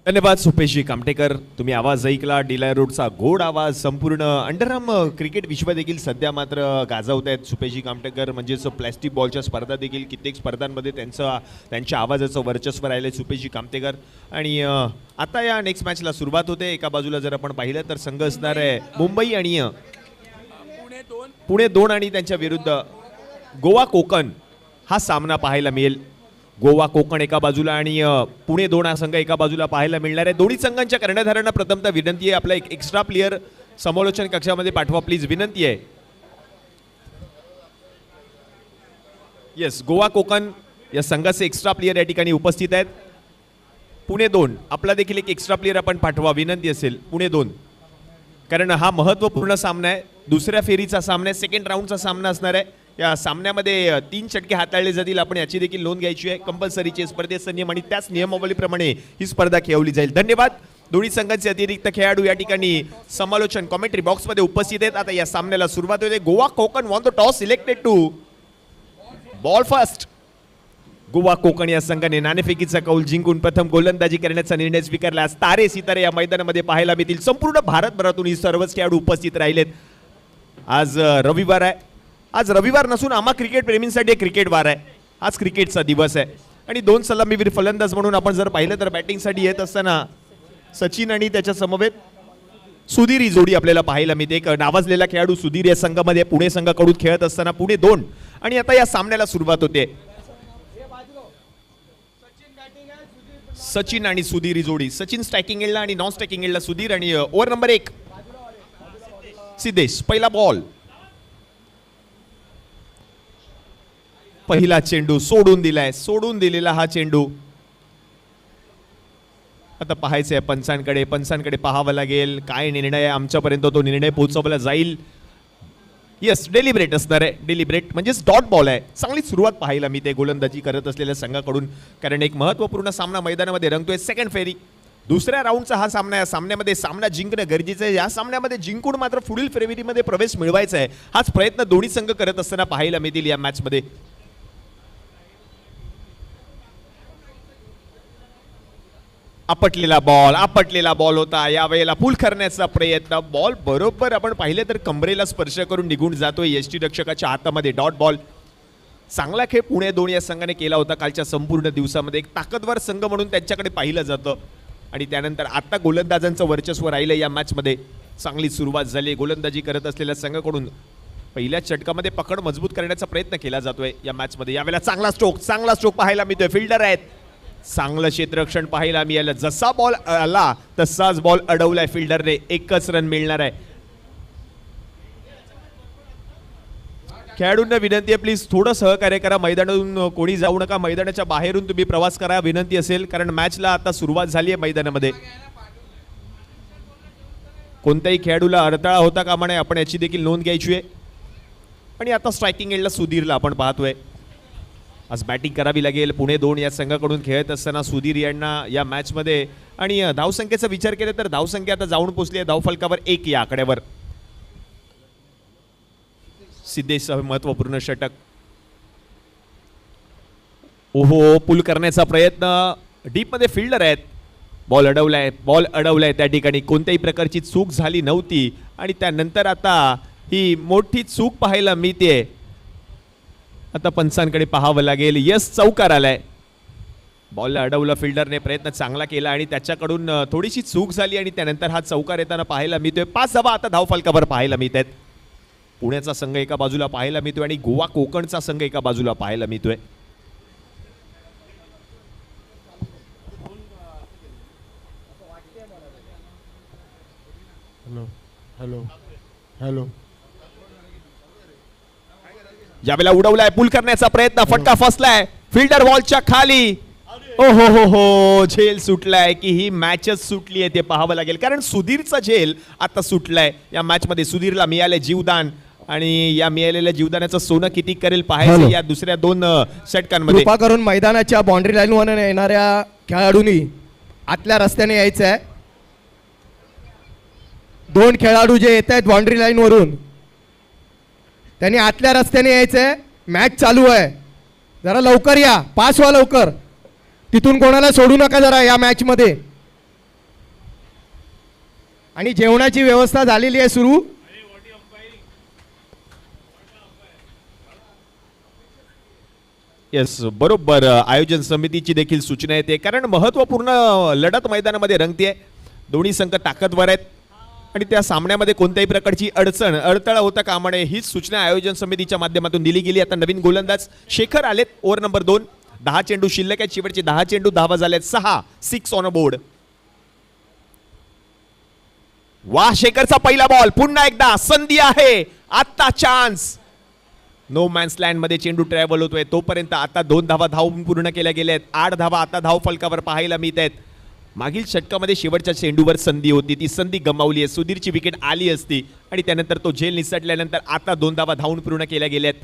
धन्यवाद सुपेशजी कामटेकर. तुम्ही आवाज ऐकला, डिलाय रोडचा गोड आवाज. संपूर्ण अंडरआर्म क्रिकेट विश्व देखील सध्या मात्र गाजवत आहेत सुपेशजी कामटेकर. म्हणजेच प्लॅस्टिक बॉलच्या स्पर्धा देखील कित्येक स्पर्धांमध्ये त्यांच्या आवाजाचं वर्चस्व राहिलं सुपेशजी कामटेकर. आणि आता या नेक्स्ट मॅचला सुरुवात होते. एका बाजूला जर आपण पाहिलं तर संघ असणार आहे मुंबई आणि पुणे 2 आणि त्यांच्या विरुद्ध गोवा कोकण हा सामना पाहायला मिळेल. गोवा कोकण एका बाजूला आणि पुणे 2 हा संघ एका बाजूला पाहायला मिळणार आहे. दोन्ही संघांच्या कर्णधारांना प्रथमतः विनंती आहे, आपला एक एक्स्ट्रा प्लेयर समालोचन कक्षामध्ये पाठवा प्लीज, विनंती आहे. येस, गोवा कोकण या संघाचे एक्स्ट्रा प्लेयर या ठिकाणी उपस्थित आहेत. पुणे 2 आपला देखील एक एक्स्ट्रा प्लेयर आपण पाठवा, विनंती असेल. पुणे 2 कारण हा महत्त्वपूर्ण सामना आहे, दुसऱ्या फेरीचा सामना आहे, सेकंड राऊंडचा सामना असणार आहे. या सामन्यामध्ये 3 षटके हाताळले जातील, आपण याची देखील नोंद घ्यायची आहे. कंपल्सरीचे स्पर्धेचा नियम आणि त्याच नियमावलीप्रमाणे ही स्पर्धा खेळवली जाईल. धन्यवाद. दोन्ही संघांचे अतिरिक्त खेळाडू या ठिकाणी समालोचन कॉमेंट्री बॉक्समध्ये उपस्थित आहेत. आता या सामन्याला सुरुवात होते. Goa Konkan won the toss, selected to bowl first. Goa Konkan या संघाने नाणेफेकीचा कौल जिंकून प्रथम गोलंदाजी करण्याचा निर्णय स्वीकारला. तारे सितारे या मैदानामध्ये पाहायला मिळतील. संपूर्ण भारतभरातून ही सर्वच खेळाडू उपस्थित राहिलेत. आज रविवार आहे. आज रविवार नसून आम्हा क्रिकेट प्रेमींसाठी क्रिकेट वार आहे. आज क्रिकेटचा दिवस आहे आणि 2 सलामीवीर फलंदाज म्हणून आपण जर पाहिलं तर बॅटिंगसाठी येत असताना सचिन आणि त्याच्या समवेत सुधीर ही जोडी आपल्याला पाहायला मिळते. एक नावाजलेला खेळाडू सुधीर या संघामध्ये पुणे संघाकडून खेळत असताना पुणे 2 आणि आता या सामन्याला सुरुवात होते. सचिन आणि सुधीर ही जोडी, सचिन स्ट्रायकिंग एंडला आणि नॉन स्ट्रायकिंग एंडला सुधीर. आणि ओव्हर नंबर 1 सिद्धेश, पहिला बॉल. पहिला चेंडू सोडून दिलाय, सोडून दिलेला हा चेंडू. आता पाहायचंय पंचांकडे पाहावं लागेल काय निर्णय आहे. आमच्यापर्यंत तो निर्णय पोहोचवला जाईल. येस, डेलिब्रेट असणार आहे. डेलिब्रेट म्हणजेच डॉट बॉल आहे. चांगली सुरुवात पाहायला मी ते गोलंदाजी करत असलेल्या संघाकडून, कारण एक महत्त्वपूर्ण सामना मैदानामध्ये रंगतोय. सेकंड फेरी दुसऱ्या राऊंडचा हा सामना आहे. सामन्यामध्ये सामना जिंकणं गरजेचं आहे. या सामन्यामध्ये जिंकून मात्र पुढील फेरीमध्ये प्रवेश मिळवायचा आहे. हाच प्रयत्न दोन्ही संघ करत असताना पाहायला मिळतील या मॅचमध्ये. आपटलेला बॉल होता. यावेळेला पुल करण्याचा प्रयत्न. बॉल बरोबर आपण पाहिले तर कमरेला स्पर्श करून निघून जातोय यष्टीरक्षकाच्या हातामध्ये. Dot ball. चांगला खेळ पुणे 2 या संघाने केला होता कालच्या संपूर्ण दिवसामध्ये. एक ताकदवार संघ म्हणून त्यांच्याकडे पाहिलं जातं. आणि त्यानंतर आता गोलंदाजांचं वर्चस्व राहिलं या मॅचमध्ये. चांगली सुरुवात झाली गोलंदाजी करत असलेल्या संघाकडून. पहिल्या षटकामध्ये पकड मजबूत करण्याचा प्रयत्न केला जातोय या मॅचमध्ये. यावेळेला चांगला स्ट्रोक पाहायला मिळतोय. फिल्डर आहेत. चांगलं क्षेत्ररक्षण पाहायला मिळालं. जसा बॉल आला तसाच बॉल अडवलाय फिल्डरने. 1च रन मिळणार आहे. खेळाडूंना विनंती आहे प्लीज थोडं सहकार्य करा. मैदानातून कोणी जाऊ नका. मैदानाच्या बाहेरून तुम्ही प्रवास करा, विनंती असेल, कारण मॅचला आता सुरुवात झाली आहे मैदानामध्ये. कोणत्याही खेळाडूला अडथळा होता कामा नये, आपण याची देखील नोंद घ्यायची आहे. आणि आता स्ट्रायकिंग एंडला सुधीरला आपण पाहतोय. आज बॅटिंग करावी लागेल पुणे 2 या संघाकडून खेळत असताना सुधीर यांना या मॅचमध्ये. आणि धावसंख्येचा विचार केला तर धावसंख्या आता जाऊन पोहोचली आहे धावफलकावर 1 या आकड्यावर. सिद्धेश महत्वपूर्ण षटक. ओहो, पुल करण्याचा प्रयत्न. डीप मध्ये फिल्डर आहेत. बॉल अडवलाय त्या ठिकाणी. कोणत्याही प्रकारची चूक झाली नव्हती आणि त्यानंतर आता ही मोठी चूक पाहायला मिळते. आता पंचांकडे पाहावं लागेल. यस, चौकार आलाय. बॉल अडवलं फिल्डरने, प्रयत्न चांगला केला आणि त्याच्याकडून थोडीशी चूक झाली आणि त्यानंतर हा चौकार येताना पाहायला मिळतोय. 5 धावा आता धावफलकावर पाहायला मिळत आहेत. पुण्याचा संघ एका बाजूला पाहायला मिळतोय आणि गोवा कोकणचा संघ एका बाजूला पाहायला मिळतोय. हॅलो यावेळेला उडवलाय, पुल करण्याचा प्रयत्न. फटका फसलाय फिल्डर बॉलच्या खाली. हो, झेल सुटलाय की ही मॅचच सुटली आहे ते पाहावं लागेल, कारण सुधीरचा झेल आता सुटलाय या मॅचमध्ये. सुधीरला मिळाले जीवदान आणि या मिळालेल्या जीवदानाचं सोनं किती करेल पाहायचं या दुसऱ्या 2 षटकांमध्ये. कृपा करून मैदानाच्या बाउंड्री लाईनवर येणाऱ्या खेळाडूंनी आतल्या रस्त्याने यायचं आहे. 2 खेळाडू जे येत आहेत बाउंड्री लाईन वरून त्यांनी आतल्या रस्त्याने यायचंय. मॅच चालू आहे, जरा लवकर या, पास व्हा लवकर. तिथून कोणाला सोडू नका जरा या मॅच मध्ये. आणि जेवणाची व्यवस्था झालेली आहे सुरू. येस, बरोबर. आयोजन समितीची देखील सूचना येते, कारण महत्त्वपूर्ण लढत मैदानामध्ये रंगतीये. दोन्ही संघ ताकदवर आहेत आणि त्या सामन्यामध्ये कोणत्याही प्रकारची अडथळा होता कामा नये, हीच सूचना आयोजन समितीच्या माध्यमातून दिली गेली. आता नवीन गोलंदाज शेखर आलेत. Over number 2. 10 चेंडू शिल्लक आहेत. शेवटचे 10 चेंडू धावा झालेत 6 ऑन बोर्ड. वा, शेखरचा पहिला बॉल. पुन्हा एकदा संधी आहे. आता चान्स. नो मॅन्स लँड मध्ये चेंडू ट्रॅव्हल होतोय. तोपर्यंत आता 2 धावा धाव पूर्ण केल्या गेल्या आहेत. 8 धावा आता धाव फलकावर पाहायला मिळत आहेत. मागील षटकामध्ये शेवटच्या चेंडूवर संधी होती, ती संधी गमावली आहे. सुधीरची विकेट आली असती आणि त्यानंतर तो झेल निसटल्यानंतर आता 2 धावा धावून पूर्ण केल्या गेल्यात.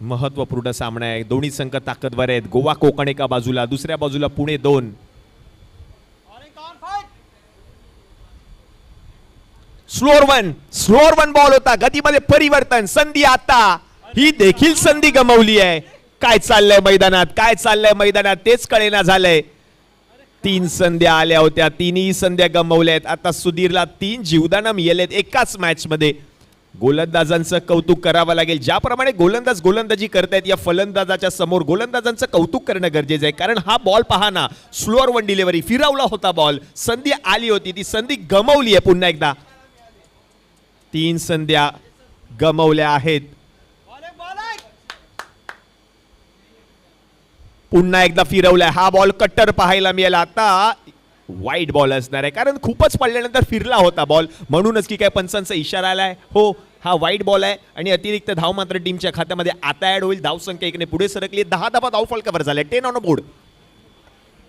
महत्वपूर्ण सामना आहे. दोन्ही संघ ताकदवर आहेत. गोवा कोकण एका बाजूला, दुसऱ्या बाजूला पुणे 2. स्लोअर वन बॉल होता. गतीमध्ये परिवर्तन. संधी आता. ही देखील संधी गमावली आहे. काय चाललंय मैदानात तेच कळेना झालंय. 3 संध्या आल्या होत्या, 3ही संध्या गमावल्यात. आता सुधीरला 3 जीवदान मिळालेत एकाच मॅच मध्ये. गोलंदाजांचं कौतुक करावं लागेल. ज्याप्रमाणे गोलंदाज गोलंदाजी करतायत, या फलंदाजाच्या समोर गोलंदाजांचं कौतुक करणं गरजेचं आहे. कारण हा बॉल पहा ना, स्लोअर वन डिलिव्हरी, फिरवला होता बॉल, संधी आली होती, ती संधी गमावली आहे. पुन्हा एकदा 3 संध्या गमावल्या आहेत. पुन्हा एकदा फिरवलाय. हा बॉल कट्टर पाहायला मिळाला. आता वाईट बॉल असणार आहे, कारण खूपच पडल्यानंतर फिरला होता बॉल, म्हणूनच की काय पंचांचा इशारा आलाय. हो, हा वाईट बॉल आहे आणि अतिरिक्त धाव मात्र टीमच्या खात्यामध्ये आता ऍड होईल. धावसंख्या 1 ने पुढे सरकली. 10 धावा धाव फलकावर झाले. 10 ऑन बोर्ड.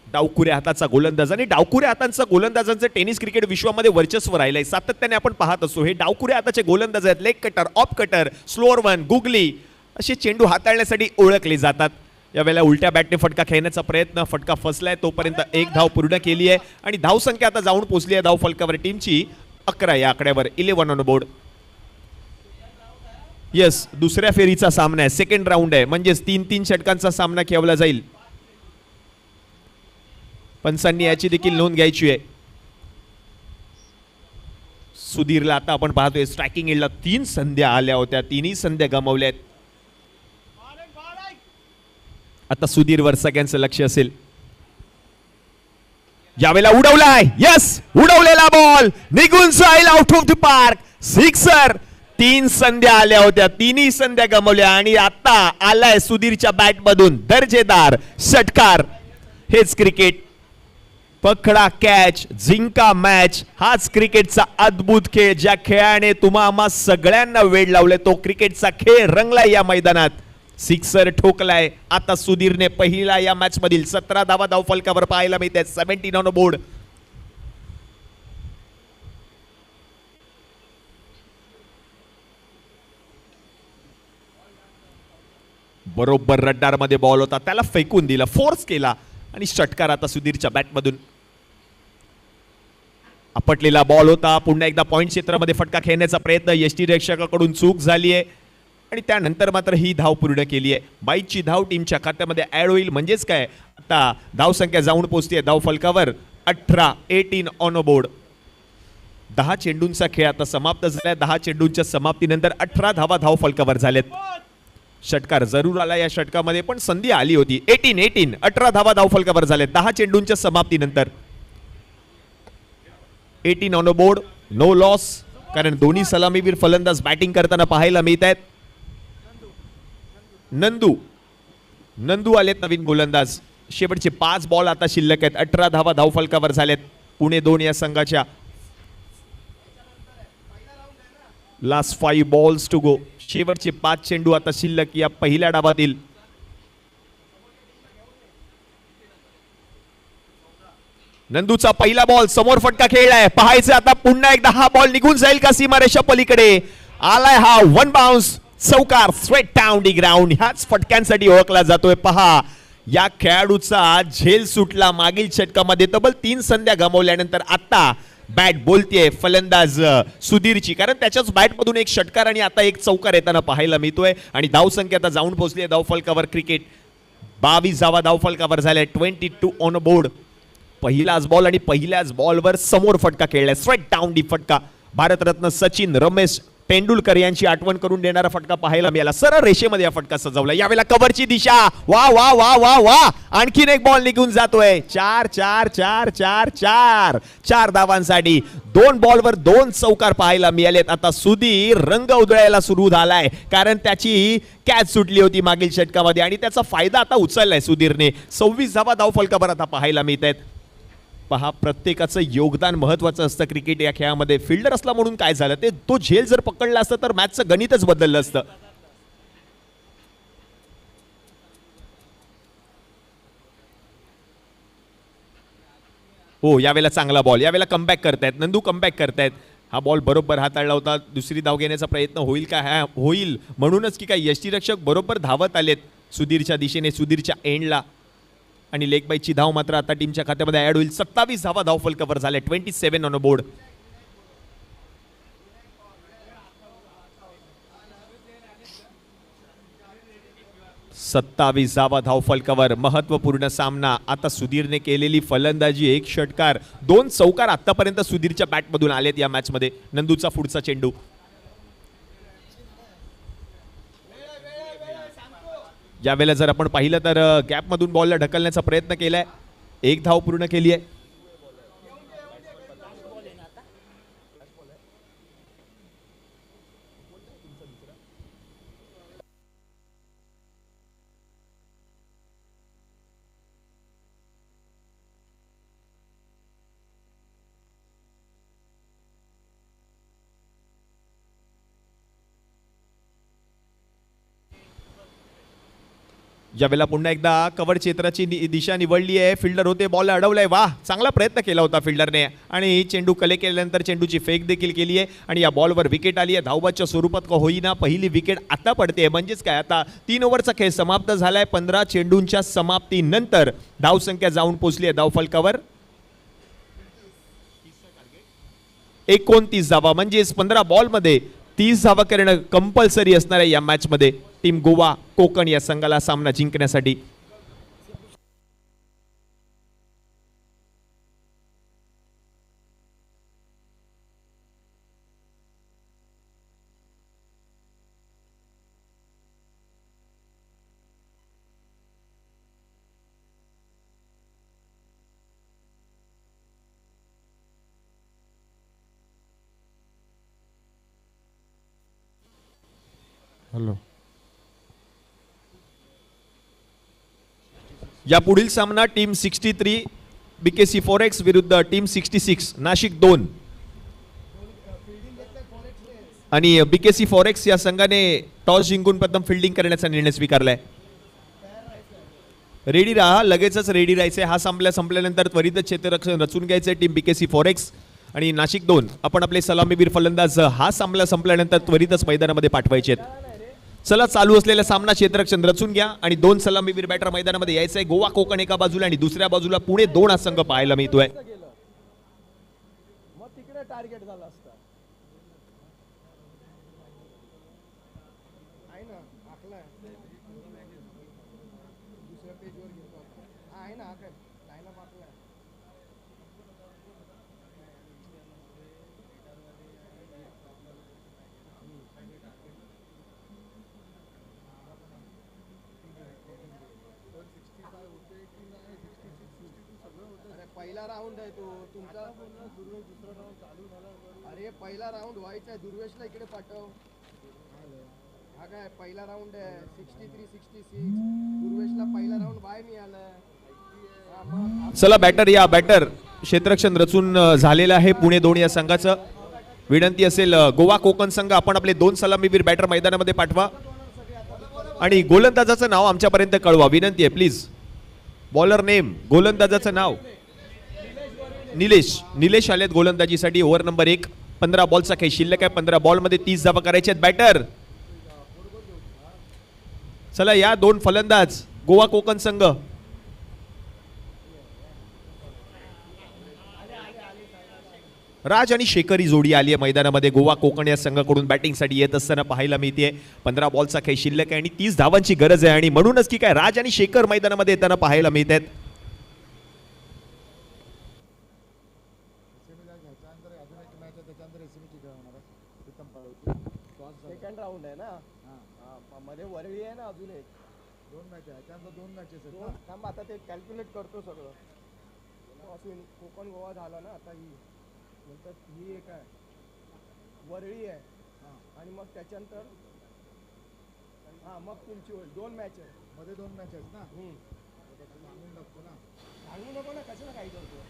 डावकुऱ्या हाताचा गोलंदाज आणि डावकुऱ्या हातांचा गोलंदाजांचं टेनिस क्रिकेट विश्वामध्ये वर्चस्व राहिलंय. सातत्याने आपण पाहत असतो. हे डावकुऱ्या हाताचे गोलंदाज आहेत. Leg cutter, off cutter, slower one, googly असे चेंडू हाताळण्यासाठी ओळखले जातात. यावेळेला उलट्या बॅटने फटका खेळण्याचा प्रयत्न, फटका फसलाय. तोपर्यंत 1 धाव पूर्ण केली आहे आणि धावसंख्या आता जाऊन पोहोचली आहे धाव फलकावर टीमची 11 या आकड्यावर. 11 ऑन बोर्ड. येस, दुसऱ्या फेरीचा सामना आहे. सेकंड राऊंड आहे, म्हणजेच 3-3 षटकांचा सामना खेळवला जाईल. पंचांनी याची देखील नोंद घ्यायची आहे. सुधीरला आता आपण पाहतोय स्ट्रायकिंग एंडला 3 संध्या आल्या होत्या, 3ही संध्या गमावल्या आहेत. आता सुधीरवर सगळ्यांचं लक्ष असेल. यावेळेला उडवलाय. यस, उडवलेला बॉल निघून जाईल out of the park. Sixer. 3 संध्या आल्या होत्या, 3ही संध्या गमावल्या आणि आता आलाय सुधीरच्या बॅट मधून दर्जेदार षटकार. हेच क्रिकेट. पकडा कॅच, जिंका मॅच. हाच क्रिकेटचा अद्भुत खेळ, ज्या खेळाने तुम्हा सगळ्यांना वेड लावले. तो क्रिकेटचा खेळ रंगलाय या मैदानात. सिक्सर ठोकलाय. आता सुधीरने पहिला या मॅच मधील 17 धावा धाव फलकावर पाहायला मिळतात. 17 ऑन बोर्ड. बरोबर रड्डार मध्ये बॉल होता, त्याला फेकून दिला, फोर्स केला आणि षटकार आता सुधीरच्या बॅट मधून. आपटलेला बॉल होता. पुन्हा एकदा पॉइंट क्षेत्रामध्ये फटका खेळण्याचा प्रयत्न, यष्टीरक्षकाकडून चूक झाली आहे आणि त्यानंतर मात्र ही धाव पूर्ण केली आहे. 22ची धाव टीमच्या खात्यामध्ये ऍड होईल. म्हणजेच काय, आता धाव संख्या जाऊन पोहोचते धाव फलकावर 18 ऑन बोर्ड. 10 चेंडूंचा खेळ आता समाप्त झालाय. 10 चेंडूंच्या समाप्तीनंतर 18 धावा धाव फलकावर झालेत. षटकार जरूर आला या षटकामध्ये, पण संधी आली होती. 18 धावा धाव फलकावर झालेत 10 चेंडूंच्या समाप्तीनंतर. 18 ऑन बोर्ड. नो लॉस, कारण दोन्ही सलामीवीर फलंदाज बॅटिंग करताना पाहायला मिळत आहेत. नंदू आलेत नवीन गोलंदाज. शेवटचे 5 बॉल आता शिल्लक आहेत. 18 धावा धाव फलकावर झालेत पुणे 2 या संघाच्या. Last 5 balls to go. शेवटचे 5 चेंडू आता शिल्लक या पहिल्या डावातील. नंदूचा पहिला बॉल, समोर फटका खेळलाय. पाहायचं आता पुन्हा एकदा हा बॉल निघून जाईल का सीमारेषा पलीकडे. आलाय हा 1 बाउन्स चौकार स्ट्रेट डाऊन दी ग्राउंड. ह्याच फटक्यांसाठी ओळखला जातोय. पहा, या खेळाडूचा झेल सुटला. मागील षटकामध्ये तब्बल 3 संध्या गमावल्यानंतर आता बॅट बोलतेय फलंदाज सुधीरची, कारण त्याच्याच बॅट मधून एक षटकार आणि आता एक चौकार येताना पाहायला मिळतोय. आणि धाव संख्या आता जाऊन पोहोचली आहे धाव फलकावर. क्रिकेट 22 धावा धाव फलकावर झाल्या. 22 ऑन बोर्ड. पहिलाच बॉल आणि पहिल्याच बॉलवर समोर फटका खेळलाय, स्ट्राईक डाऊन डी फटका. भारतरत्न सचिन रमेश तेंडुलकर यांची आठवण करून देणारा फटका पाहायला मिळाला. सरळ रेषेमध्ये हा फटका सजवला. यावेळेला कव्हरची दिशा, वा वा वा वा वा, आणखीन एक बॉल निघून जातोय. 4 धावांसाठी 2 बॉलवर 2 चौकार पाहायला मिळालेत. आता सुधीर रंग उधळायला सुरू झालाय, कारण त्याची कॅच सुटली होती मागील षटकामध्ये आणि त्याचा फायदा आता उचललाय सुधीरने. 26 धावा धावफलकावर आता पाहायला मिळत आहेत. पहा, प्रत्येकाचं योगदान महत्वाचं असतं क्रिकेट या खेळामध्ये. फिल्डर असला म्हणून काय झालं, ते तो झेल जर पकडला असतं तर मॅचचं गणितच बदललं असतं. हो, यावेळेला चांगला बॉल, यावेळेला कमबॅक करतायत नंदू, कमबॅक करतायत. हा बॉल बरोबर हाताळला होता. दुसरी धाव घेण्याचा प्रयत्न होईल का? हा होईल, म्हणूनच की काय यष्टीरक्षक बरोबर धावत आलेत सुधीरच्या दिशेने, सुधीरच्या एंडला. आणि लेग बाईची धाव मात्र आता टीमच्या खात्यामध्ये ऍड होईल. 27 धावा धावफलकावर झाले, 27 ऑन बोर्ड. सत्तावीस धावा धावफलकावर. महत्वपूर्ण सामना. आता सुधीरने केलेली फलंदाजी, 1 षटकार 2 चौकार आतापर्यंत सुधीरच्या बॅटमधून आलेत या मॅच मध्ये. नंदूचा पुढचा चेंडू. यावेळेला जर आपण पाहिलं तर गॅपमधून बॉलला ढकलण्याचा प्रयत्न केलाय. 1 धाव पूर्ण केली आहे. ज्यावेळेला पुन्हा एकदा कव्हर क्षेत्राची दिशा निवडली आहे. फिल्डर होते, बॉल अडवलाय. वाह, चांगला प्रयत्न केला होता फिल्डरने आणि चेंडू कले केल्यानंतर चेंडूची फेक देखील केली आहे आणि या बॉलवर विकेट आली आहे. धावबादच्या स्वरूपात का होईना पहिली विकेट आता पडते. म्हणजेच काय, आता 3 ओव्हरचा खेळ समाप्त झालाय. 15 चेंडूंच्या समाप्तीनंतर धावसंख्या जाऊन पोहोचली आहे धावफलकावर 29 धावा. म्हणजेच 15 बॉलमध्ये 30 धावा करणं कंपल्सरी असणार आहे या मॅच मध्ये टीम गोवा कोकण या संघाला सामना जिंकण्यासाठी. हॅलो, या पुढील सामना टीम 63 बीकेसी फॉरेक्स विरुद्ध टीम 66 नाशिक 2. आणि बीकेसी फॉरेक्स या संघाने टॉस जिंकून प्रथम फिल्डिंग करण्याचा निर्णय स्वीकारलाय. रेडी राहा, लगेचच रेडी राहायचंय. हा संपल्यानंतर त्वरित क्षेत्ररक्षण रचून घ्यायचंय टीम बीकेसी फॉरेक्स आणि नाशिक 2. आपण आपले सलामीवीर फलंदाज हा संपल्यानंतर त्वरितच मैदानामध्ये पाठवायचे आहेत. चला, चालू असलेला सामना क्षेत्ररक्षण रचून घ्या आणि 2 सलामीवीर बॅटर मैदानामध्ये यायचंय. गोवा कोकण एका बाजूला आणि दुसऱ्या बाजूला पुणे 2 हा संघ पाहायला मिळतोय. पहिला राऊंड आहे तो तुमचा. अरे पहिला राऊंड व्हायचा आहे. दुर्वेशला इकडे पाठव. हा काय पहिला राऊंड आहे. 63-66 दुर्वेशला पहिला राऊंड बाय मिळालाय. चला बॅटर या. बॅटर क्षेत्ररक्षण रचून झालेलं आहे पुणे 2 या संघाचं. विनंती असेल गोवा कोकण संघ, आपण आपले 2 सलामीवीर बॅटर मैदानामध्ये पाठवा आणि गोलंदाजाचं नाव आमच्यापर्यंत कळवा. विनंती आहे प्लीज. बॉलर नेम, गोलंदाजाचं नाव. निलेश आलेत गोलंदाजीसाठी. Over number 1. 15 बॉलचा खेळ शिल्लक आहे. 15 बॉलमध्ये 30 धावा करायचे आहेत. बॅटर चला या. 2 फलंदाज गोवा कोकण संघ. राज आणि शेखर ही जोडी आली आहे मैदानामध्ये गोवा कोकण या संघाकडून बॅटिंगसाठी येत असताना पाहायला मिळते. 15 बॉलचा खेळ शिल्लक आहे आणि 30 धावांची गरज आहे आणि म्हणूनच की काय राज आणि शेखर मैदानामध्ये येताना पाहायला मिळत आहेत. राऊंड आहे ना मध्ये वरळी आहे ना अजून एक 2 मॅच आहे त्यानंतर 2 मॅचेस आहेत दोन थांब आता ते कॅल्क्युलेट करतो सगळं असून कोकण गोवा झाला ना आता ही नंतर ही एक आहे वरळी आहे आणि मग त्याच्यानंतर मग तुमची होईल 2 मॅच आहे मध्ये 2 मॅच आहेत ना सांगून नको ना कशाला काही करतो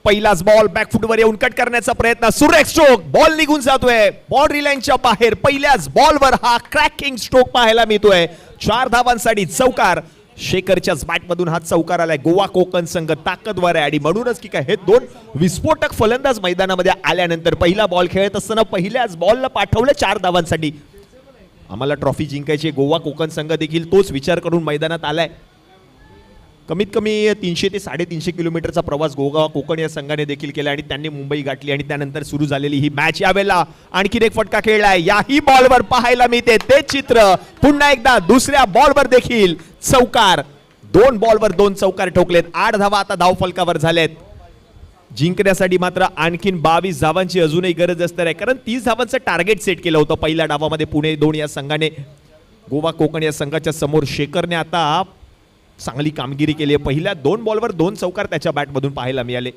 पहिलाच बॉल बॅकफुटवर येऊन कट करण्याचा प्रयत्न सुरेख स्ट्रोक बॉल निघून जातोय बाउंड्री लाईनच्या बाहेर पहिल्याच बॉलवर हा क्रॅकिंग स्ट्रोक पाहायला मिळतोय 4 धावांसाठी चौकार शेखरच्याच बॅटमधून हा चौकार आलाय गोवा कोकण संघ ताकदवर आहे आणि म्हणूनच की काय हे 2 विस्फोटक फलंदाज मैदानामध्ये आल्यानंतर पहिला बॉल खेळत असताना पहिल्याच बॉलला पाठवलं 4 धावांसाठी आम्हाला ट्रॉफी जिंकायची गोवा कोकण संघ देखील तोच विचार करून मैदानात आलाय कमीत कमी 300 ते 350 किलोमीटरचा प्रवास गोवा कोकण या संघाने देखील केला आणि त्यांनी मुंबई गाठली आणि त्यानंतर सुरू झालेली ही मॅच यावेळेला आणखीन एक फटका खेळलाय याही बॉलवर पाहायला मिळते ते चित्र पुन्हा एकदा दुसऱ्या बॉलवर देखील चौकार 2 बॉलवर 2 चौकार ठोकलेत 8 धावा आता धावफलकावर झालेत जिंकण्यासाठी मात्र आणखीन 22 धावांची अजूनही गरज असणार आहे कारण 30 धावांचं टार्गेट सेट केलं होतं पहिल्या डावामध्ये पुणे 2 या संघाने गोवा कोकण या संघाच्या समोर शेखरने आता चांगली कामगिरी केली आहे पहिल्या 2 बॉलवर 2 चौकार त्याच्या बॅटमधून पाहायला मिळाले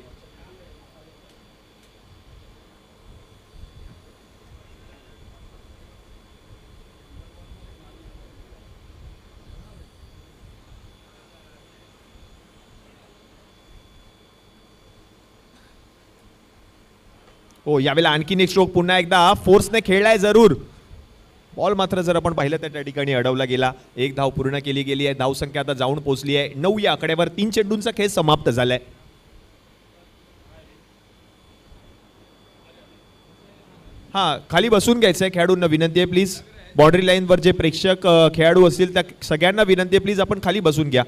हो यावेळेला आणखीन एक स्ट्रोक पुन्हा एकदा फोर्सने खेळलाय जरूर बॉल मात्र जर आपण पाहिलं तर त्या ठिकाणी अडवला गेला 1 धाव पूर्ण केली गेली आहे धावसंख्या आता जाऊन पोहोचली आहे 9 या आकड्यावर 3 चेंडूंचा खेळ समाप्त झालाय खाली बसून घ्यायचंय खेळाडूंना विनंती आहे प्लीज बाउंड्री लाईनवर जे प्रेक्षक खेळाडू असतील त्या सगळ्यांना विनंती आहे प्लीज आपण खाली बसून घ्या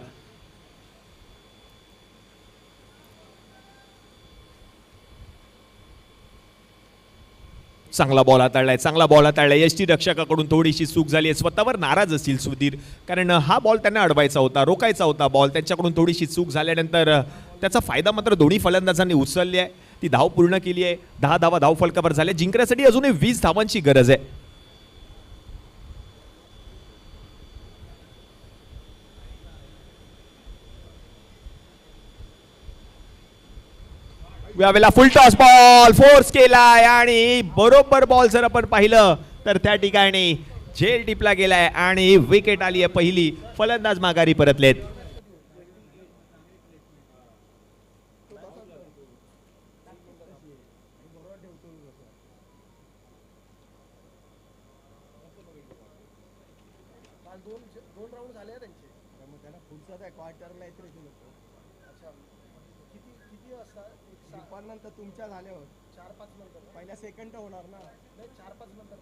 चांगला बॉल हाताळलाय यष्टी रक्षकाकडून थोडीशी चूक झाली आहे स्वतःवर नाराज असतील सुधीर कारण हा बॉल त्यांना अडवायचा होता रोखायचा होता बॉल त्यांच्याकडून थोडीशी चूक झाल्यानंतर त्याचा फायदा मात्र दोन्ही फलंदाजांनी उचलली आहे ती धाव पूर्ण केली आहे 10 धावा धावफलकावर झाल्या जिंकण्यासाठी अजूनही 20 धावांची गरज आहे यावेळेला फुल टॉस बॉल फोर्स केलाय आणि बरोबर बॉल जर आपण पाहिलं तर त्या ठिकाणी झेल टिपला गेलाय आणि विकेट आली आहे पहिली फलंदाज माघारी परतलेत दोन राऊंड झाले त्यांचे त्यामुळे त्याला पुढचा क्वार्टरला येते अच्छा किती वाजता 6 नंतर तुमच्या झाल्यावर 4-5 नंतर पहिल्या सेकंड होणार ना नाही 4-5 नंतर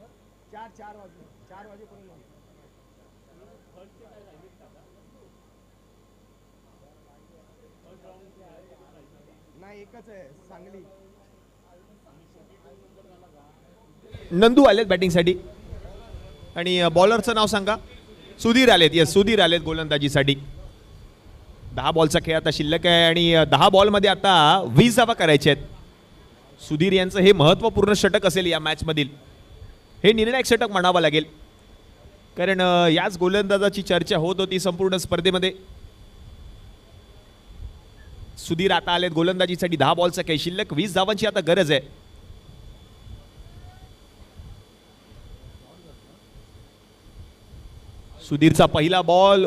4 वाजले 4 वाजेपर्यंत नाही एकच आहे सांगली नंदू आलेत बॅटिंगसाठी आणि बॉलरचं नाव सांगा सुधीर आलेत गोलंदाजीसाठी 10 बॉलचा खेळ आता शिल्लक आहे आणि 10 बॉलमध्ये आता 20 धावा करायच्या आहेत सुधीर यांचं हे महत्त्वपूर्ण षटक असेल या मॅच मधील हे निर्णायक षटक म्हणावं लागेल कारण याच गोलंदाजाची चर्चा होत होती संपूर्ण स्पर्धेमध्ये सुधीर आता आलेत गोलंदाजीसाठी 10 बॉलचा खेळ शिल्लक 20 धावांची आता गरज आहे सुधीरचा पहिला बॉल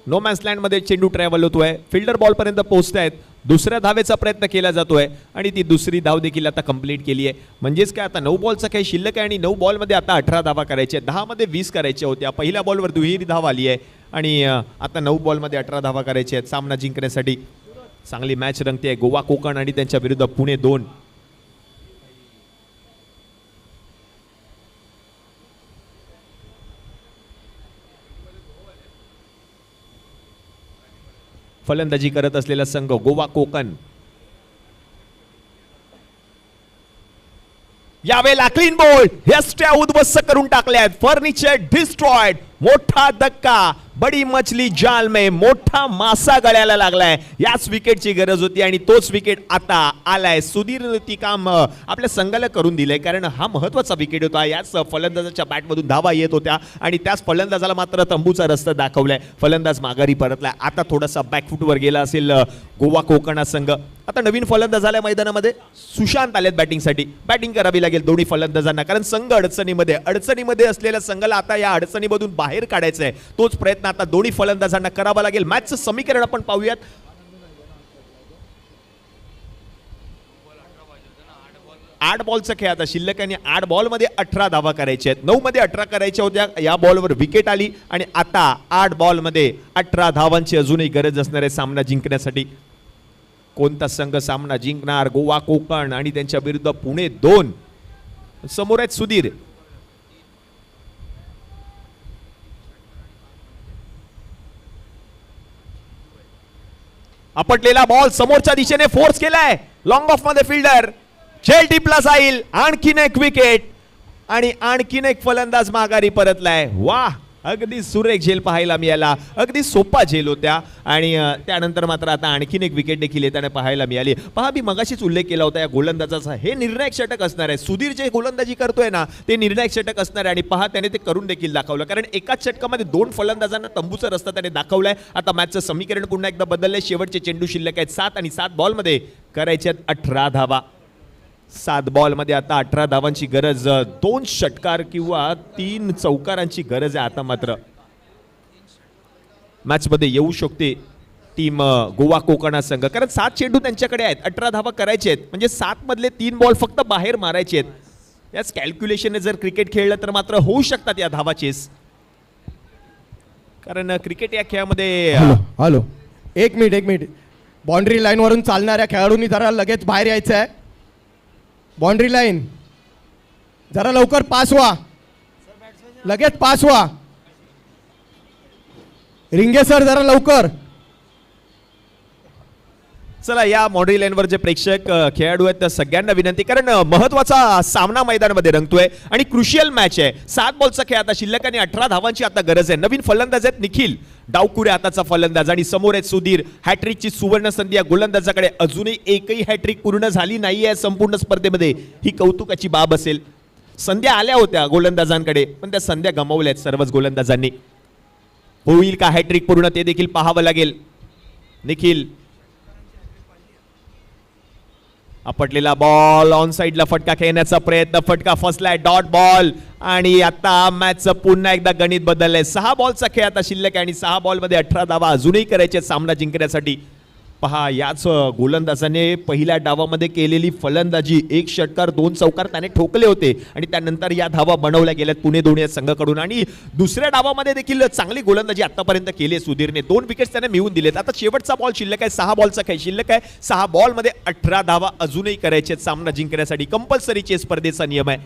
नो मॅन्स लँड मध्ये चेंडू ट्रॅव्हल होतोय फिल्डर बॉल पर्यंत पोहोचतायत दुसऱ्या धावेचा प्रयत्न केला जातोय आणि ती दुसरी धाव देखील आता कंप्लीट केली आहे म्हणजेच काय आता 9 बॉलचा काही शिल्लक आहे आणि 9 बॉलमध्ये आता 18 धावा करायच्या 10 मध्ये 20 करायच्या होत्या पहिल्या बॉलवर दुहेरी धाव आली आहे आणि आता 9 बॉलमध्ये 18 धावा करायच्या आहेत सामना जिंकण्यासाठी चांगली मॅच रंगते गोवा कोकण आणि त्यांच्या विरुद्ध पुणे 2 फलंदाजी करत असलेला संघ गोवा कोकण यावेळेला क्लीन बॉल यष्ट्या उद्ध्वस्त करून टाकल्यात फर्निचर डिस्ट्रॉयड मोठा धक्का बडी मछली जाल में, मोठा मासा गळ्याला लागलाय. याच विकेटची गरज होती आणि तोच विकेट आता आलाय. सुधीर ती काम आपल्या संघाला करून दिलंय, कारण हा महत्वाचा विकेट होता. याच फलंदाजाच्या बॅटमधून धावा येत होत्या आणि त्याच फलंदाजाला मात्र तंबूचा रस्ता दाखवलाय. फलंदाज माघारी परतलाय. आता थोडासा बॅकफुटवर गेला असेल गोवा कोकणा संघ. आता नवीन फलंदाज आलाय मैदानामध्ये, सुशांत आलेत बॅटिंगसाठी. बॅटिंग करावी लागेल दोन्ही फलंदाजांना, कारण संघ अडचणीमध्ये असलेल्या संघाला आता या अडचणीमधून बाहेर काढायचं आहे. तोच प्रयत्न आता दोन्ही फलंदाजांना करावा लागेल. मॅचचं समीकरण आपण पाहूयात. आठ बॉलचा खेळ आता शिल्लक आणि 8 बॉलमध्ये 18 धावा करायच्या आहेत. 9 मध्ये 18 करायच्या होत्या. या बॉलवर विकेट आली आणि आता 8 बॉलमध्ये 18 धावांची अजूनही गरज असणार आहे सामना जिंकण्यासाठी. कोणता संघ सामना जिंकणार? गोवा कोकण आणि त्यांच्या विरुद्ध पुणे 2. समोर आहेत सुधीर. आपटलेला बॉल समोरच्या दिशेने फोर्स केलाय. लॉंग ऑफ मध्ये फिल्डर झेल टिपला जाईल. आणखीन एक विकेट आणि आणखीन एक फलंदाज माघारी परतलाय. वाह, अगदी सुरेख झेल पाहायला मिळाला. अगदी सोपा झेल होत्या आणि त्यानंतर मात्र आता आणखीन एक विकेट देखील येताना पाहायला मिळाली. पहा, मी मगाशीच उल्लेख केला होता या गोलंदाजाचा. हे निर्णायक षटक असणार आहे. सुधीर जे गोलंदाजी करतोय ना, ते निर्णायक षटक असणार आहे आणि पहा, त्याने ते करून देखील दाखवलं, कारण एकाच षटकामध्ये 2 फलंदाजांना तंबूचा रस्ता त्याने दाखवलाय. आता मॅचचं समीकरण पुन्हा एकदा बदललंय. शेवटचे चेंडू शिल्लक आहेत 7 आणि 7 बॉलमध्ये करायच्यात 18 धावा. 7 बॉलमध्ये आता 18 धावांची गरज. 2 षटकार किंवा 3 चौकारांची गरज आहे आता मात्र. मॅच मध्ये येऊ शकते टीम गोवा कोकणा संघ, कारण 7 चेंडू त्यांच्याकडे आहेत. 18 धावा करायचे आहेत, म्हणजे 7 मधले 3 बॉल फक्त बाहेर मारायचे आहेत. याच कॅल्क्युलेशनने जर क्रिकेट खेळलं तर मात्र होऊ शकतात या धावा चेस, कारण क्रिकेट या खेळामध्ये. हॅलो, एक मिनिट. बाउंड्री लाईन वरून चालणाऱ्या खेळाडूंनी जरा लगेच बाहेर यायचं आहे. बाउंड्री लाईन जरा लवकर पास व्हा, लगेच पास व्हा. रिंगे सर जरा लवकर. चला, या बाउंड्री लाईनवर जे प्रेक्षक खेळाडू आहेत त्या सगळ्यांना विनंती, कारण महत्वाचा सामना मैदानामध्ये रंगतोय आणि क्रुशियल मॅच आहे. 7 बॉलचा खेळ आता शिल्लक आणि 18 धावांची आता गरज आहे. नवीन फलंदाज आहेत निखिल डावकुरे हाताचा फलंदाज आणि समोर आहेत सुधीर. हॅट्रिकची सुवर्ण संधी या गोलंदाजाकडे. अजूनही एकही हॅट्रिक पूर्ण झाली नाहीये संपूर्ण स्पर्धेमध्ये. ही कौतुकाची बाब असेल. संध्या आल्या होत्या गोलंदाजांकडे, पण त्या संध्या गमावल्यात सर्वच गोलंदाजांनी. होईल का हॅट्रिक पूर्ण ते देखील पाहावं लागेल. निखिल, आपटलेला बॉल ऑन साइडला फटका खेळण्याचा प्रयत्न. फटका फसलाय. डॉट बॉल आणि आता मॅचचं पुन्हा एकदा गणित बदललंय. 6 बॉलचा खेळ आता शिल्लक आहे आणि 6 बॉलमध्ये 18 धावा अजूनही करायचे सामना जिंकण्यासाठी. पहा, याच गोलंदाजाने पहिल्या डावामध्ये केलेली फलंदाजी. 1 षटकार 2 चौकार त्याने ठोकले होते आणि त्यानंतर या धावा बनवल्या गेल्यात पुणे 2 या संघाकडून. आणि दुसऱ्या डावामध्ये देखील चांगली गोलंदाजी आतापर्यंत केली आहे सुधीरने. 2 विकेट्स त्याने मिळवून दिलेत. आता शेवटचा बॉल शिल्लक आहे. 6 बॉलचा खेळ शिल्लक आहे. 6 बॉलमध्ये 18 धावा अजूनही करायचे सामना जिंकण्यासाठी. कंपल्सरी चे स्पर्धेचा नियम आहे.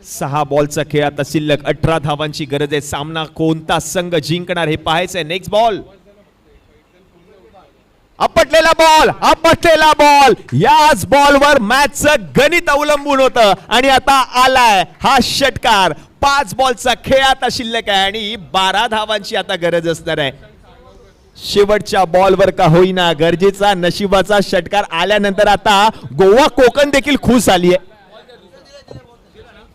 6 बॉलचा खेळ आता शिल्लक. 18 धावांची गरज आहे. सामना कोणता संघ जिंकणार हे पाहायचंय. Next ball. आपटलेला बॉल. याच बॉलवर मॅचचं गणित अवलंबून होतं आणि आता आलाय हा षटकार. 5 बॉलचा खेळ आता शिल्लक आहे आणि 12 धावांची आता गरज असणार आहे. शेवटच्या बॉलवर का होईना गरजेचा नशिबाचा षटकार आल्यानंतर आता गोवा कोकण देखील खुश आली आहे.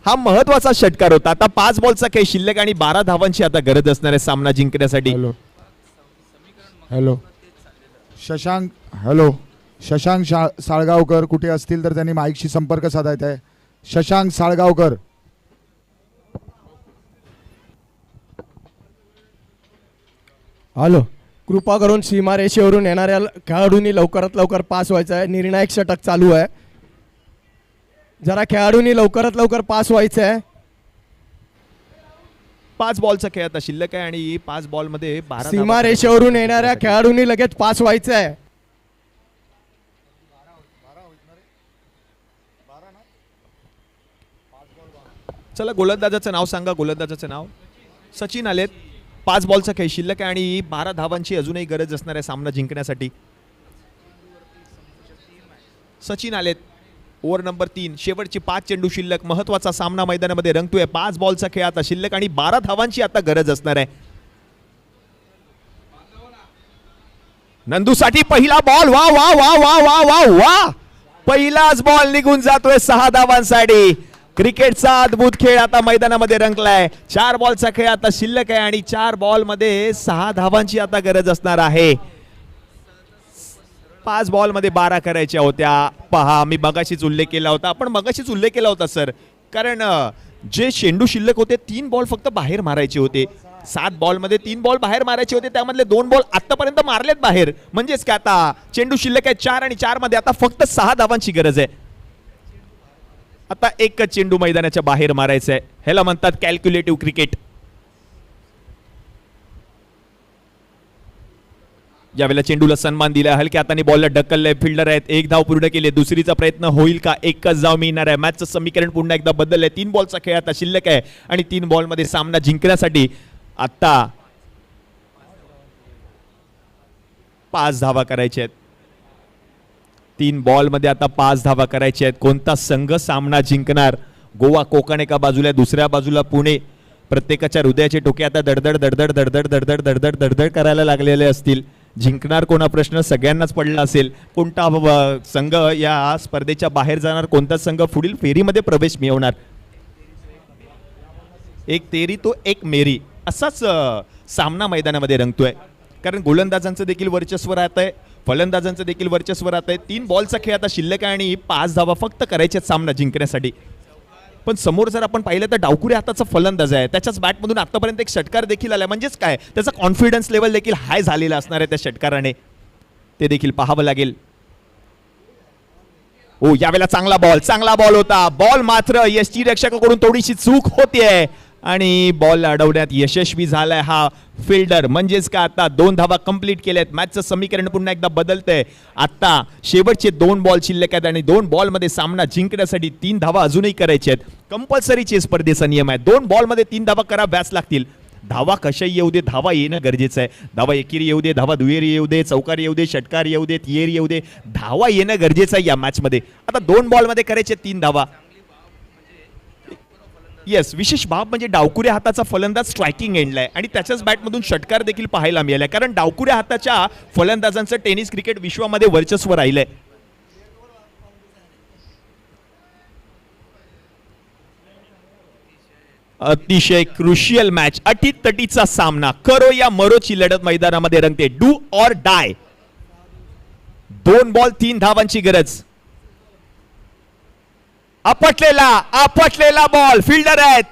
हा महत्वाचा षटकार होता. आता 5 बॉलचा खेळ शिल्लक आणि 12 धावांची आता गरज असणार आहे सामना जिंकण्यासाठी. हॅलो शशांक साळगावकर कुठे असतील तर त्यांनी माईकशी संपर्क साधायचा आहे. शशांक साळगावकर. हॅलो, कृपा करून सीमारेषेवरून येणाऱ्या खेळाडूंनी लवकरात लवकर पास व्हायचं आहे. निर्णायक षटक चालू आहे. जरा खेळाडूंनी लवकरात लवकर पास व्हायचं आहे. 5 बॉलचा खेळ आता शिल्लक आहे आणि 5 बॉलमध्ये 12 सीमारेषेवरून येणाऱ्या खेळाडूंनी लगेच पास व्हायचं आहे. चला, गोलंदाजाचं नाव सांगा. गोलंदाजाचं नाव सचिन आलेत. 5 बॉलचा खेळ शिल्लक आहे आणि 12 धावांची अजूनही गरज असणार आहे सामना जिंकण्यासाठी. सचिन आलेत. ओव्हर नंबर 3, शेवटची 5 चेंडू शिल्लक. महत्वाचा सामना मैदानामध्ये रंगतोय. 5 बॉलचा खेळ आता शिल्लक आणि 12 धावांची आता गरज असणार आहे. नंदूसाठी पहिला बॉल. वा वा वा वा वा वा वा, पहिलाच बॉल निघून जातोय 6 धावांसाठी. क्रिकेटचा अद्भुत खेळ आता मैदानामध्ये रंगलाय. 4 बॉलचा खेळ आता शिल्लक आहे आणि 4 बॉल मध्ये 6 धावांची आता गरज असणार आहे. 5 बॉल मध्ये 12 करायच्या होत्या. पहा, मी मगाशीच उल्लेख केला होता. आपण मगाशीच उल्लेख केला होता सर, कारण जे चेंडू शिल्लक होते 3 बॉल फक्त बाहेर मारायचे होते. 7 बॉल मध्ये 3 बॉल बाहेर मारायचे होते, त्यामधले 2 बॉल आतापर्यंत मारलेत बाहेर. म्हणजेच काय, आता चेंडू शिल्लक आहे 4 आणि 4 मध्ये आता फक्त 6 धावांची गरज आहे. आता एकच चेंडू मैदानाच्या बाहेर मारायचा आहे. ह्याला म्हणतात कॅल्क्युलेटिव्ह क्रिकेट. यावेळेला चेंडूला सन्मान दिला. हलक्या हाताने बॉलला ढकललंय. फिल्डर आहेत. 1 धाव पूर्ण केली. दुसरीचा प्रयत्न होईल का? एकच धाव मिळणार आहे. मॅचचं समीकरण पुन्हा एकदा बदललंय. 3 बॉलचा खेळ आता शिल्लक आहे आणि 3 बॉल मध्ये सामना जिंकण्यासाठी आता 5 धावा करायच्या आहेत. 3 बॉल मध्ये आता 5 धावा करायच्या आहेत. कोणता संघ सामना जिंकणार? गोवा कोकण एका बाजूला, दुसऱ्या बाजूला पुणे. प्रत्येकाच्या हृदयाचे टोके आता दडदड दडदड दडदड दडदड दडदड दडदड करायला लागलेले असतील. जिंकणार कोणा प्रश्न सगळ्यांनाच पडला असेल. कोणता संघ या स्पर्धेच्या बाहेर जाणार? कोणता संघ पुढील फेरीमध्ये प्रवेश मिळवणार? एक तेरी तो एक मेरी असाच सामना मैदानामध्ये रंगतोय. कारण गोलंदाजांचं देखील वर्चस्व राहत आहे, फलंदाजांचं देखील वर्चस्व राहत आहे. 3 बॉलचा खेळ आता शिल्लक आहे आणि 5 धावा फक्त करायचे सामना जिंकण्यासाठी. पण समोर जर आपण पाहिलं तर डावकुरे हाताचा फलंदाज आहे. त्याच्याच बॅटमधून आतापर्यंत एक षटकार देखील आलाय. म्हणजेच काय, त्याचा कॉन्फिडन्स लेवल देखील हाय झालेला असणार आहे त्या षटकाराने. ते देखील पाहावं लागेल. ओ, यावेळेला चांगला बॉल होता. बॉल मात्र यष्टीरक्षकाकडून थोडीशी चूक होतीये आणि बॉल अडवण्यात यशस्वी झालाय हा फिल्डर. म्हणजेच का, आता 2 धावा कंप्लीट केल्यात. मॅचचं समीकरण पुन्हा एकदा बदलतंय. आता शेवटचे 2 बॉल शिल्लक आहेत आणि 2 बॉल मध्ये सामना जिंकण्यासाठी 3 धावा अजूनही करायच्या आहेत. कंपल्सरीचे स्पर्धेचा नियम आहे. 2 बॉल मध्ये 3 धावा कराव्याच लागतील. धावा कशाही येऊ दे, धावा येणं गरजेचं आहे. धावा एकेरी येऊ दे, धावा दुहेरी येऊ दे, चौकारी येऊ दे, षटकार येऊ दे, तिहेरी येऊ दे, धावा येणं गरजेचं आहे या मॅच मध्ये. आता 2 बॉल मध्ये करायचे 3 धावा. येस, विशेष बाब म्हणजे डावकुऱ्या हाताचा फलंदाज स्ट्रायकिंग एंडला आहे आणि त्याच्याच बॅटमधून षटकार देखील पाहायला मिळालाय. कारण डावकुऱ्या हाताच्या फलंदाजांचं टेनिस क्रिकेट विश्वामध्ये वर्चस्व राहिलंय. अतिशय क्रुशियल मॅच, अटीतटीचा सामना, करो या मरोची लढत मैदानामध्ये रंगते. Do or die. 2 बॉल 3 धावांची गरज. आपटलेला बॉल. फिल्डर आहेत.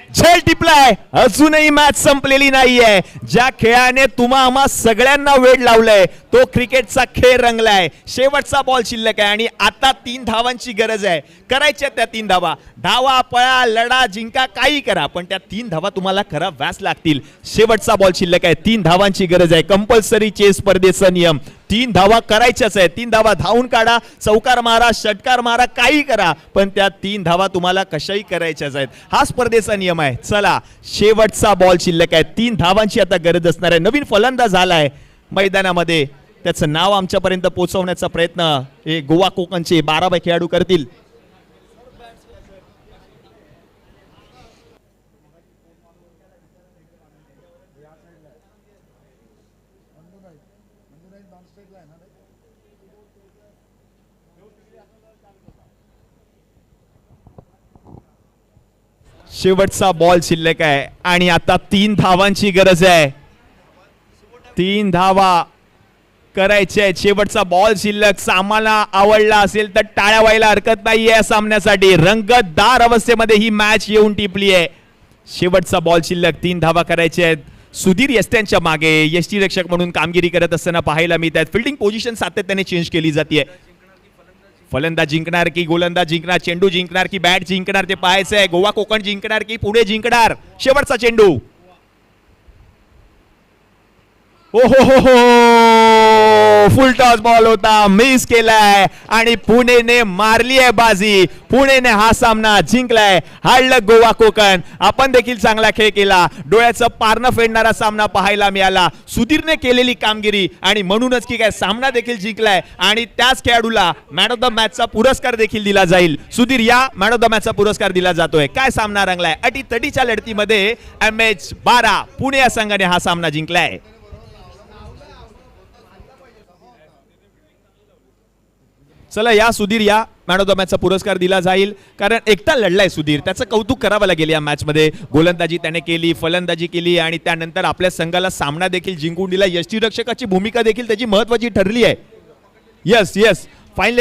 झेल टिपलाय. अजूनही मॅच संपलेली नाहीये. ज्या खेळाने तुम्हा आम्हा सगळ्यांना वेड लावलंय तो क्रिकेटचा खेळ रंगलाय. शेवटचा बॉल शिल्लक आहे आणि आता 3 धावांची गरज आहे. करायच्या त्या 3 धावा. धावा, पळा, लढा, जिंका, काही करा, पण त्या 3 धावा तुम्हाला कराव्याच लागतील. शेवटचा बॉल शिल्लक आहे. 3 धावांची गरज आहे. कंपल्सरी चेस स्पर्धेचा नियम. 3 धावा करायच्याच आहे. 3 धावा धावून काढा, चौकार मारा, षटकार मारा, काही करा, पण त्या 3 धावा तुम्हाला कशाही करायच्याच आहेत. हा स्पर्धेचा नियम आहे. चला, शेवटचा बॉल शिल्लक आहे. 3 धावांची आता गरज असणार आहे. नवीन फलंदाज आलाय मैदानामध्ये. त्याचं नाव आमच्यापर्यंत पोहोचवण्याचा प्रयत्न हे गोवा कोकणचे 12 खेळाडू करतील. शेवटचा बॉल शिल्लक आहे आणि आता 3 धावांची गरज आहे. 3 धावा करायचे आहेत. शेवटचा बॉल शिल्लक. सामना आवडला असेल तर टाळ्या व्हायला हरकत नाहीये या सामन्यासाठी. रंगतदार अवस्थेमध्ये ही मॅच येऊन टिपली आहे. शेवटचा बॉल शिल्लक. 3 धावा करायचे आहेत. सुधीर यस्त्यांच्या मागे यष्टीरक्षक म्हणून कामगिरी करत असताना पाहायला मिळत आहेत. फिल्डिंग पोझिशन सातत्याने चेंज केली जाते. फलंदाज जिंकणार की गोलंदाज जिंकणार, चेंडू जिंकणार की बॅट जिंकणार ते पाहायचं आहे. गोवा कोकण जिंकणार की पुणे जिंकणार. शेवटचा चेंडू. ओ हो हो हो, फुल टॉस बॉल होता, मिस केलाय आणि पुणेने मारली आहे बाजी. पुणेने हा सामना जिंकलाय. हाडलं गोवा कोकण. आपण देखील चांगला खेळ केला. डोळ्याचं पारणं फेडणारा सामना पाहायला मिळाला. सुधीरने केलेली कामगिरी आणि म्हणूनच की काय सामना देखील जिंकलाय आणि त्याच खेळाडूला मॅन ऑफ द मॅचचा पुरस्कार देखील दिला जाईल. सुधीर, या मॅन ऑफ द मॅचचा पुरस्कार दिला जातोय. काय सामना रंगलाय. अटीतटीच्या लढतीमध्ये MH12 पुणे या संघाने हा सामना जिंकलाय. चला या सुधीर, या मॅन ऑफ द मॅचचा पुरस्कार दिला जाईल कारण एकटा लढलाय सुधीर. त्याचं कौतुक करावं लागेल या मॅच मध्ये. गोलंदाजी त्याने केली, फलंदाजी केली आणि त्यानंतर आपल्या संघाला सामना देखील जिंकून दिला. यष्टीरक्षकाची भूमिका देखील त्याची महत्वाची ठरली आहे. Yes yes